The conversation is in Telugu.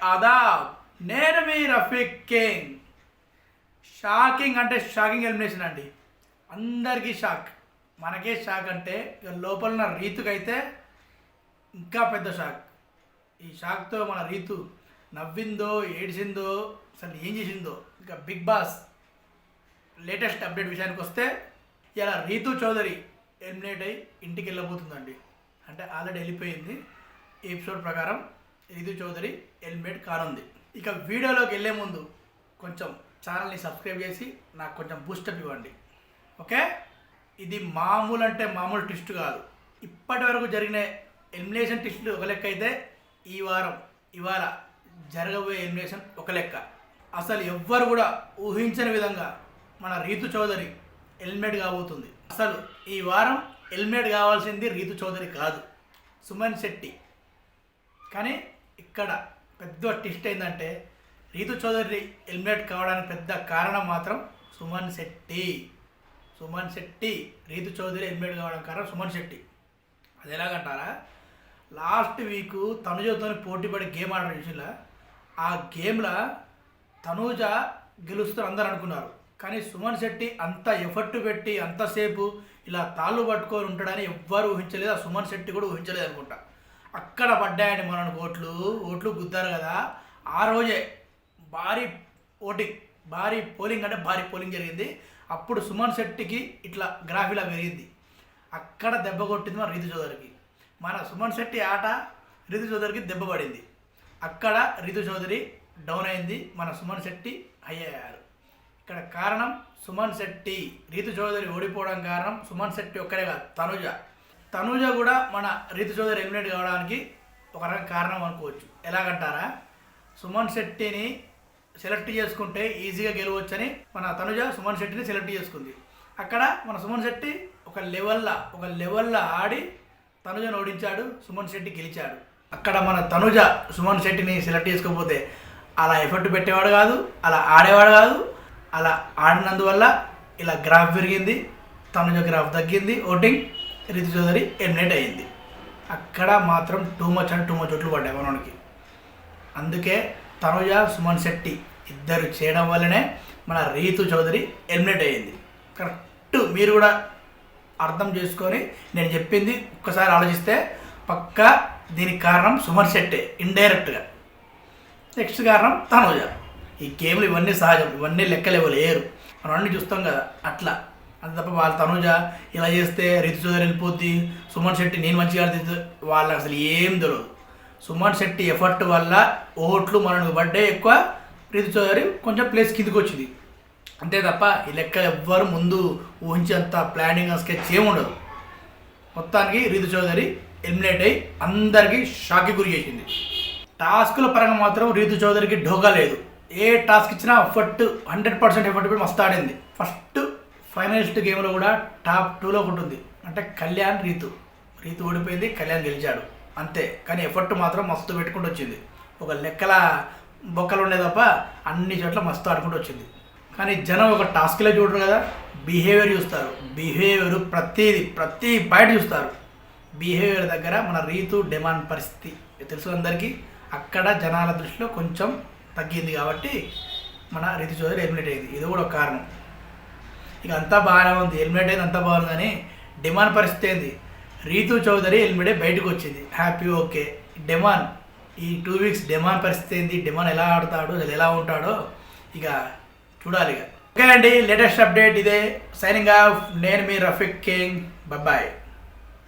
ఆదాబ్. నేను మీ రఫీక్ కింగ్. షాకింగ్ అంటే షాకింగ్ ఎలిమినేషన్ అండి. అందరికీ షాక్. మనకే షాక్ అంటే ఇక లోపల ఉన్న రీతుకైతే ఇంకా పెద్ద షాక్. ఈ షాక్తో మన రీతు నవ్విందో ఏడిసిందో అసలు ఏం చేసిందో. ఇంకా బిగ్ బాస్ లేటెస్ట్ అప్డేట్ విషయానికి వస్తే ఇలా రీతు చౌదరి ఎలిమినేట్ అయ్యి ఇంటికి వెళ్ళబోతుందండి. అంటే ఆల్రెడీ వెళ్ళిపోయింది. ఈ ఎపిసోడ్ ప్రకారం రీతు చౌదరి ఎలిమినేట్ కానుంది. ఇక వీడియోలోకి వెళ్ళే ముందు కొంచెం ఛానల్ని సబ్స్క్రైబ్ చేసి నాకు కొంచెం బూస్టప్ ఇవ్వండి. ఓకే, ఇది మామూలు అంటే మామూలు ట్విస్ట్ కాదు. ఇప్పటి వరకు జరిగిన ఎలిమినేషన్ ట్విస్టులు ఒక లెక్క అయితే ఇవాళ జరగబోయే ఎలిమినేషన్ ఒక లెక్క. అసలు ఎవ్వరు కూడా ఊహించని విధంగా మన రీతు చౌదరి ఎలిమినేట్ కాబోతుంది. అసలు ఈ వారం ఎలిమినేట్ కావాల్సింది రీతు చౌదరి కాదు, సుమన్ శెట్టి. కానీ ఇక్కడ పెద్ద ట్విస్ట్ ఏంటంటే రీతు చౌదరి ఎలిమినేట్ కావడానికి పెద్ద కారణం మాత్రం సుమన్ శెట్టి. రీతు చౌదరి ఎలిమినేట్ కావడం కారణం సుమన్ శెట్టి. అది ఎలాగంటారా, లాస్ట్ వీక్ తనుజతో పోటీపడి గేమ్ ఆడడం విషయంలో ఆ గేమ్లో తనూజ గెలుస్తారు అందరు అనుకున్నారు. కానీ సుమన్ శెట్టి అంత ఎఫర్ట్ పెట్టి అంతసేపు ఇలా తాళ్ళు పట్టుకొని ఉంటాడని ఎవ్వరు ఊహించలేదు. ఆ సుమన్ శెట్టి కూడా ఊహించలేదు అనుకుంటా. అక్కడ పడ్డాయండి మనకు ఓట్లు గుద్దారు కదా. ఆ రోజే భారీ పోలింగ్ జరిగింది. అప్పుడు సుమన్ శెట్టికి ఇట్లా గ్రాఫీలా పెరిగింది. అక్కడ దెబ్బ కొట్టింది మన రీతు చౌదరికి. మన సుమన్ శెట్టి ఆట రీతు చౌదరికి దెబ్బ పడింది. అక్కడ రీతు చౌదరి డౌన్ అయింది, మన సుమన్ శెట్టి హై అయ్యారు. ఇక్కడ కారణం సుమన్ శెట్టి. రీతు చౌదరి ఓడిపోవడం కారణం సుమన్ శెట్టి ఒక్కరే కాదు, తనూజ కూడా మన రీతు చౌదరి ఎలిమినేట్ కావడానికి ఒక రకం కారణం అనుకోవచ్చు. ఎలాగంటారా, సుమన్ శెట్టిని సెలెక్ట్ చేసుకుంటే ఈజీగా గెలవచ్చని మన తనుజ సుమన్ శెట్టిని సెలెక్ట్ చేసుకుంది. అక్కడ మన సుమన్ శెట్టి ఒక లెవెల్లో ఆడి తనుజను ఓడించాడు, సుమన్ శెట్టి గెలిచాడు. అక్కడ మన తనుజ సుమన్ శెట్టిని సెలెక్ట్ చేసుకోకపోతే అలా ఎఫర్ట్ పెట్టేవాడు కాదు, అలా ఆడేవాడు కాదు. అలా ఆడినందువల్ల ఇలా గ్రాఫ్ పెరిగింది, తనుజ గ్రాఫ్ తగ్గింది, ఓటింగ్ రీతు చౌదరి ఎలిమినేట్ అయ్యింది. అక్కడ మాత్రం టూ మచ్ ఓట్లు పడ్డాయి మనకి. అందుకే తనుజ సుమన్ శెట్టి ఇద్దరు చేయడం వల్లనే మన రీతు చౌదరి ఎలిమినేట్ అయ్యింది. కరెక్ట్. మీరు కూడా అర్థం చేసుకొని నేను చెప్పింది ఒక్కసారి ఆలోచిస్తే పక్కా దీనికి కారణం సుమన్ శెట్టే ఇండైరెక్ట్గా. నెక్స్ట్ కారణం తనుజ. ఈ గేమ్లు ఇవన్నీ సహజం, ఇవన్నీ లెక్కలేవు లేరు, మనం అన్నీ చూస్తాం కదా. అట్లా అంత తప్ప వాళ్ళ తనుజ ఇలా చేస్తే రీతు చౌదరి వెళ్ళిపోద్ది, సుమన్ శెట్టి నేను మంచిగా ఆడుతుంది, వాళ్ళకి అసలు ఏం తెలియదు. సుమన్ శెట్టి ఎఫర్ట్ వల్ల ఓట్లు మనకు పడ్డే ఎక్కువ, రీతు చౌదరి కొంచెం ప్లేస్ కిందికి వచ్చింది అంతే తప్ప ఈ లెక్క ఎవ్వరు ముందు ఊహించేంత ప్లానింగ్ స్కెచ్ ఏముండదు. మొత్తానికి రీతు చౌదరి ఎలిమినేట్ అయ్యి అందరికీ షాక్కి గురి చేసింది. టాస్కుల పరంగా మాత్రం రీతు చౌదరికి ఢోకా లేదు. ఏ టాస్క్ ఇచ్చినా 100% ఎఫర్ట్ పెట్టి మస్తు ఆడింది. ఫస్ట్ ఫైనలిస్ట్ గేమ్లో కూడా టాప్ 2లో ఉంటుంది. అంటే కళ్యాణ్ రీతు ఓడిపోయింది, కళ్యాణ్ గెలిచాడు అంతే. కానీ ఎఫర్ట్ మాత్రం మస్తు పెట్టుకుంటూ వచ్చింది. ఒక లెక్కల బొక్కలు ఉండే తప్ప అన్ని చోట్ల మస్తు ఆడుకుంటూ వచ్చింది. కానీ జనం ఒక టాస్క్లో చూడరు కదా, బిహేవియర్ చూస్తారు. ప్రతి బయట చూస్తారు. బిహేవియర్ దగ్గర మన రీతు డిమాండ్ పరిస్థితి తెలుసు అందరికీ. అక్కడ జనాల దృష్టిలో కొంచెం తగ్గింది కాబట్టి మన రీతు చౌదరి ఎలిమినేట్ అయింది. ఇది కూడా ఒక కారణం. ఇక అంతా బాగానే ఉంది, ఎలిమినేట్ అయింది అంతా బాగుంది. కానీ డిమాండ్ పరిస్థితి ఏంది, రీతు చౌదరి ఎలిమినేట్ బయటకు వచ్చింది, హ్యాపీ, ఓకే. డిమాండ్ ఈ 2 వీక్స్ డిమాండ్ పరిస్థితి ఏంది, డిమాండ్ ఎలా ఆడతాడో అసలు ఎలా ఉంటాడో ఇక చూడాలి. ఇక ఓకే అండి, లేటెస్ట్ అప్డేట్ ఇదే. Signing off. నేను మీ రఫీక్ కింగ్. బాయ్.